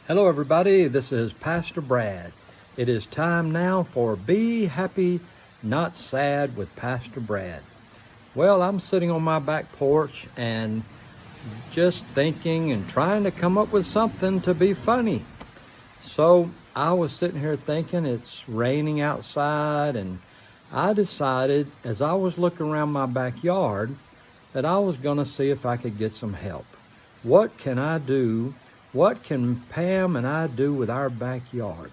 Hello, everybody. This is Pastor Brad. It is time now for Be Happy, Not Sad with Pastor Brad. Well, I'm sitting on my back porch and just thinking and trying to come up with something to be funny. So I was sitting here thinking it's raining outside, and I decided as I was looking around my backyard that I was going to see if I could get some help. What can I do? What can Pam and I do with our backyard?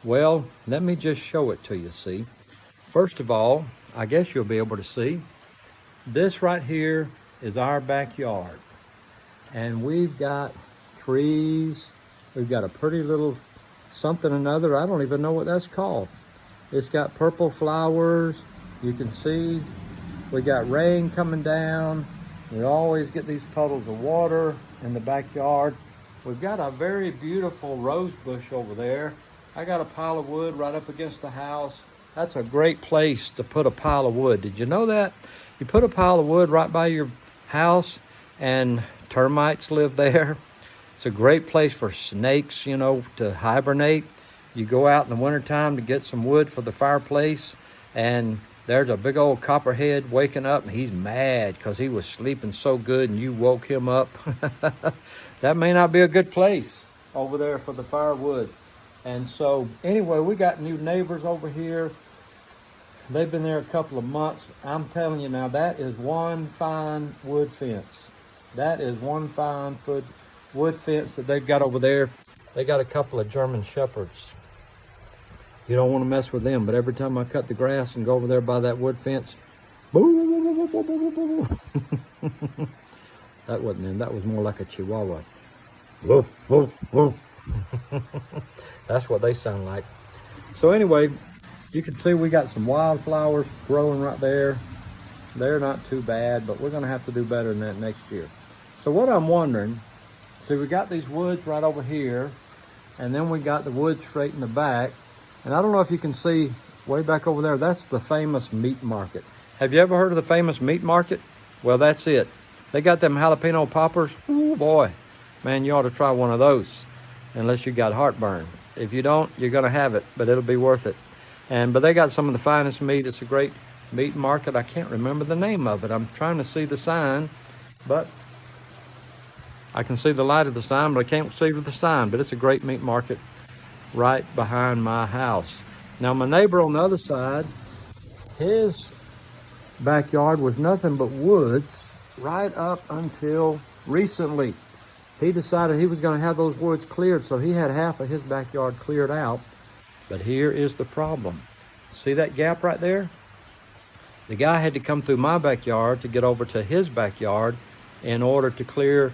Well, let me just show it to you, see. First of all, I guess you'll be able to see. This right here is our backyard. And we've got trees. We've got a pretty little something or another. I don't even know what that's called. It's got purple flowers. You can see we got rain coming down. We always get these puddles of water in the backyard. We've got a very beautiful rose bush over there. I got a pile of wood right up against the house. That's a great place to put a pile of wood. Did you know that? You put a pile of wood right by your house and termites live there. It's a great place for snakes, to hibernate. You go out in the wintertime to get some wood for the fireplace, and there's a big old copperhead waking up, and he's mad because he was sleeping so good and you woke him up. That may not be a good place over there for the firewood. And so anyway, we got new neighbors over here. They've been there a couple of months. I'm telling you now, that is one fine wood fence. That is one fine wood fence that they've got over there. They got a couple of German Shepherds. You don't want to mess with them, but every time I cut the grass and go over there by that wood fence, boo, boo, boo, boo, boo, boo, boo. That wasn't them. That was more like a Chihuahua. Woof, woof, woof. That's what they sound like. So anyway, you can see we got some wildflowers growing right there. They're not too bad, but we're going to have to do better than that next year. So what I'm wondering, see, we got these woods right over here, and then we got the woods straight in the back. And I don't know if you can see way back over there, that's the famous meat market. Have you ever heard of the famous meat market? Well, that's it. They got them jalapeno poppers. Ooh, boy. Man, you ought to try one of those, unless you got heartburn. If you don't, you're going to have it, but it'll be worth it. But they got some of the finest meat. It's a great meat market. I can't remember the name of it. I'm trying to see the sign, but I can see the light of the sign, but I can't see the sign. But it's a great meat market right behind my house. Now, my neighbor on the other side, his backyard was nothing but woods right up until recently. He decided he was going to have those woods cleared, so he had half of his backyard cleared out. But here is the problem. See that gap right there? The guy had to come through my backyard to get over to his backyard in order to clear.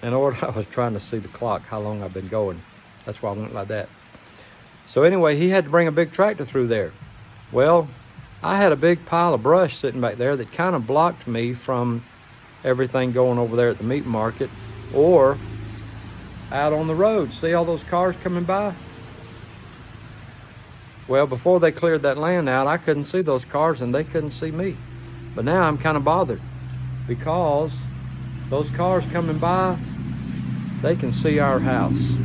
I was trying to see the clock, how long I've been going. That's why I went like that. So anyway, he had to bring a big tractor through there. Well, I had a big pile of brush sitting back there that kind of blocked me from everything going over there at the meat market or out on the road. See all those cars coming by? Well, before they cleared that land out, I couldn't see those cars and they couldn't see me. But now I'm kind of bothered because those cars coming by, they can see our house.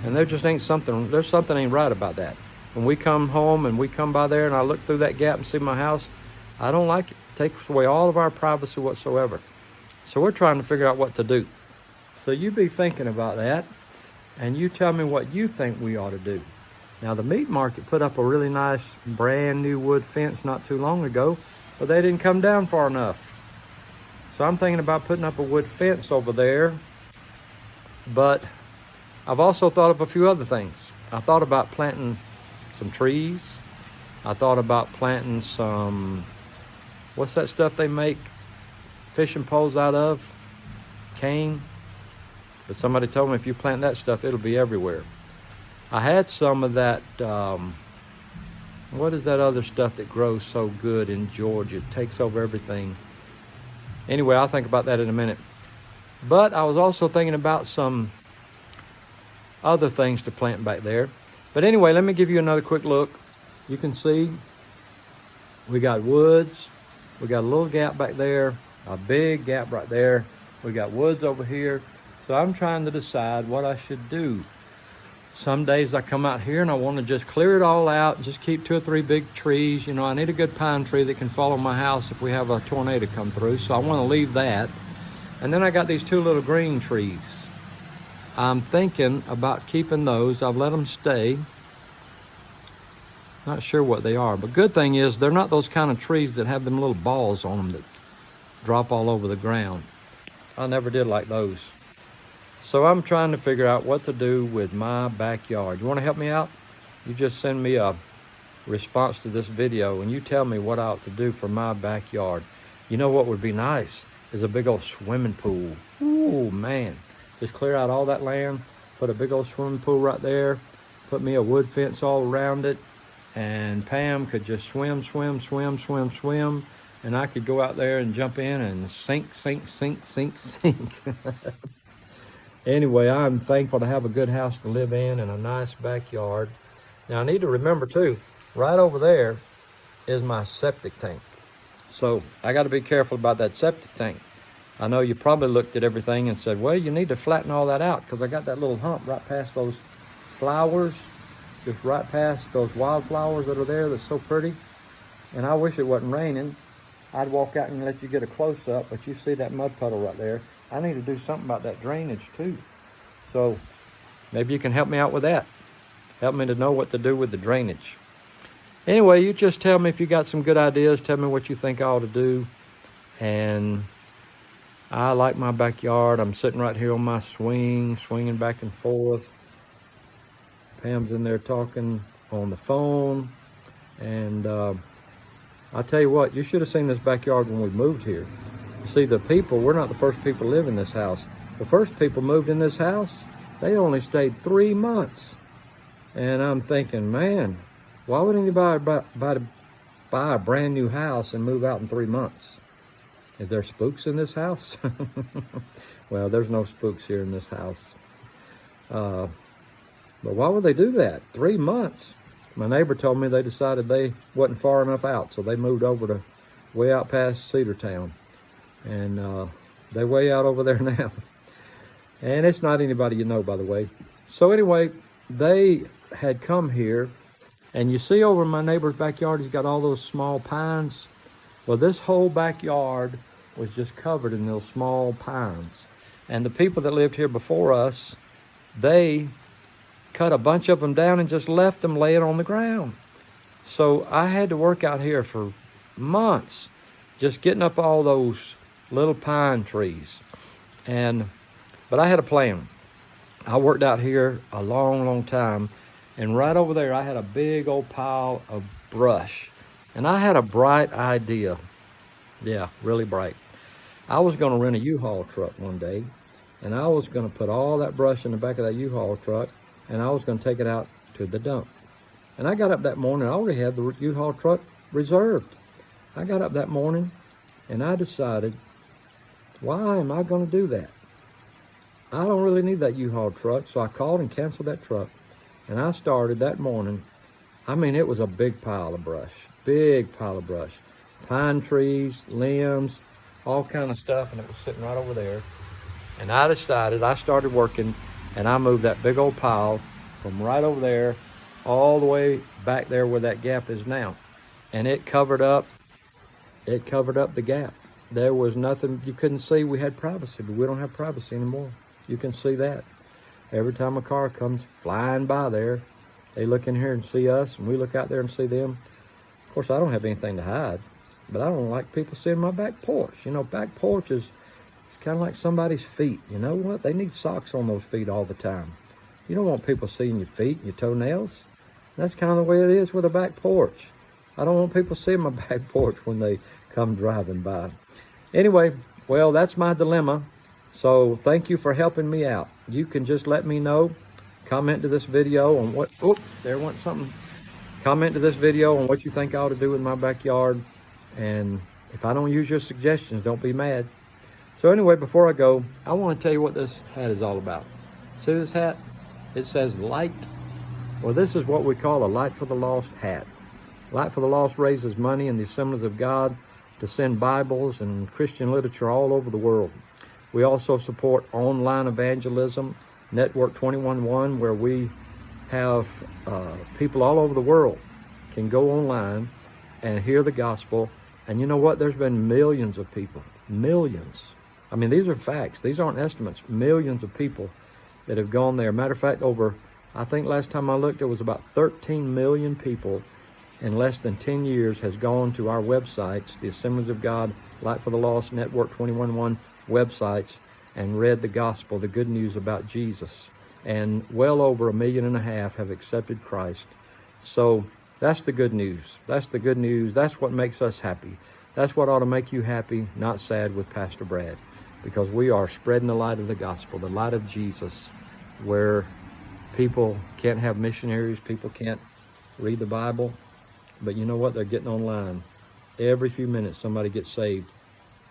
And there's something ain't right about that. When we come home and we come by there and I look through that gap and see my house, I don't like it. It takes away all of our privacy whatsoever. So we're trying to figure out what to do. So you be thinking about that, and you tell me what you think we ought to do. Now, the meat market put up a really nice brand new wood fence not too long ago, but they didn't come down far enough. So I'm thinking about putting up a wood fence over there, but I've also thought of a few other things. I thought about planting some trees. I thought about planting some, what's that stuff they make fishing poles out of? Cane. But somebody told me if you plant that stuff, it'll be everywhere. I had some of that, what is that other stuff that grows so good in Georgia? It takes over everything. Anyway, I'll think about that in a minute. But I was also thinking about some other things to plant back there. But anyway, let me give you another quick look. You can see we got woods. We got a little gap back there, a big gap right there. We got woods over here. So I'm trying to decide what I should do. Some days I come out here and I want to just clear it all out and just keep 2 or 3 big trees. You know, I need a good pine tree that can follow my house if we have a tornado come through. So I want to leave that. And then I got these 2 little green trees. I'm thinking about keeping those. I've let them stay. Not sure what they are, but good thing is they're not those kind of trees that have them little balls on them that drop all over the ground. I never did like those. So I'm trying to figure out what to do with my backyard. You want to help me out? You just send me a response to this video and you tell me what I ought to do for my backyard. You know what would be nice is a big old swimming pool. Ooh, man. Just clear out all that land, put a big old swimming pool right there, put me a wood fence all around it, and Pam could just swim, and I could go out there and jump in and sink. Anyway, I'm thankful to have a good house to live in and a nice backyard. Now I need to remember too, right over there is my septic tank. So I got to be careful about that septic tank. I know you probably looked at everything and said, well, you need to flatten all that out because I got that little hump right past those flowers, just right past those wildflowers that are there that's so pretty. And I wish it wasn't raining. I'd walk out and let you get a close-up, but you see that mud puddle right there. I need to do something about that drainage too. So maybe you can help me out with that. Help me to know what to do with the drainage. Anyway, you just tell me if you got some good ideas. Tell me what you think I ought to do. And I like my backyard. I'm sitting right here on my swing, swinging back and forth. Pam's in there talking on the phone. And I'll tell you what, you should have seen this backyard when we moved here. See, the people, we're not the first people to live in this house. The first people moved in this house, they only stayed 3 months. And I'm thinking, man, why would anybody buy a brand new house and move out in 3 months? Is there spooks in this house? Well, there's no spooks here in this house. But why would they do that? 3 months. My neighbor told me they decided they wasn't far enough out, so they moved over to way out past Cedartown. And they're way out over there now. And it's not anybody you know, by the way. So anyway, they had come here. And you see over in my neighbor's backyard, he's got all those small pines. Well, this whole backyard was just covered in those small pines. And the people that lived here before us, they cut a bunch of them down and just left them laying on the ground. So I had to work out here for months, just getting up all those little pine trees. But I had a plan. I worked out here a long time, and right over there I had a big old pile of brush. And I had a bright idea. Yeah, really bright. I was going to rent a U-Haul truck one day, and I was going to put all that brush in the back of that U-Haul truck, and I was going to take it out to the dump. And I got up that morning, I already had the U-Haul truck reserved. I got up that morning, and I decided, why am I going to do that? I don't really need that U-Haul truck, so I called and canceled that truck. And I started that morning. I mean, it was a big pile of brush, pine trees, limbs, all kind of stuff, and it was sitting right over there. And I started working, and I moved that big old pile from right over there all the way back there where that gap is now. And it covered up the gap. There was nothing, you couldn't see. We had privacy, but we don't have privacy anymore. You can see that. Every time a car comes flying by there, they look in here and see us, and we look out there and see them. Of course, I don't have anything to hide, but I don't like people seeing my back porch. You know, back porch is it's kind of like somebody's feet. You know what? They need socks on those feet all the time. You don't want people seeing your feet and your toenails. That's kind of the way it is with a back porch. I don't want people seeing my back porch when they come driving by. Anyway, well, that's my dilemma. So thank you for helping me out. You can just let me know. Comment to this video on what, there went something. Comment to this video on what you think I ought to do in my backyard. And if I don't use your suggestions, don't be mad. So anyway, before I go, I want to tell you what this hat is all about. See this hat? It says light. Well, this is what we call a Light for the Lost hat. Light for the Lost raises money in the Assemblies of God to send Bibles and Christian literature all over the world. We also support Online Evangelism, Network 21.1, where we have people all over the world can go online and hear the gospel. And you know what? There's been millions of people, millions. I mean, these are facts. These aren't estimates. Millions of people that have gone there. Matter of fact, I think last time I looked, it was about 13 million people in less than 10 years has gone to our websites, the Assemblies of God, Light for the Lost, Network 21.1 websites, and read the gospel, the good news about Jesus. And well over 1.5 million have accepted Christ. So that's the good news. That's the good news. That's what makes us happy. That's what ought to make you happy, not sad, with Pastor Brad, because we are spreading the light of the gospel, the light of Jesus, where people can't have missionaries, people can't read the Bible, but you know what? They're getting online. Every few minutes somebody gets saved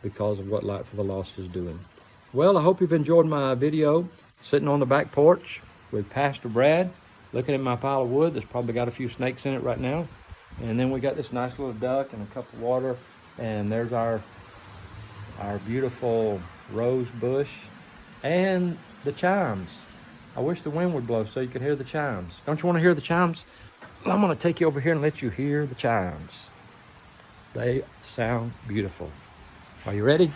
because of what Light for the Lost is doing. Well, I hope you've enjoyed my video sitting on the back porch with Pastor Brad, looking at my pile of wood that's probably got a few snakes in it right now. And then we got this nice little duck and a cup of water, and there's our beautiful rose bush and the chimes. I wish the wind would blow so you could hear the chimes. Don't you want to hear the chimes? Well, I'm going to take you over here and let you hear the chimes. They sound beautiful. Are you ready?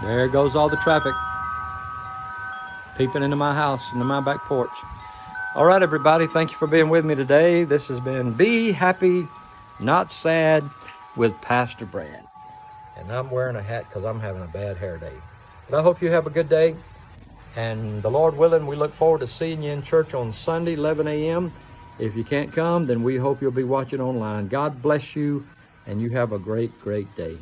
There goes all the traffic peeping into my house, into my back porch. All right, everybody, thank you for being with me today. This has been Be Happy, Not Sad with Pastor Brad. And I'm wearing a hat because I'm having a bad hair day. But I hope you have a good day. And the Lord willing, we look forward to seeing you in church on Sunday, 11 a.m. If you can't come, then we hope you'll be watching online. God bless you, and you have a great, great day.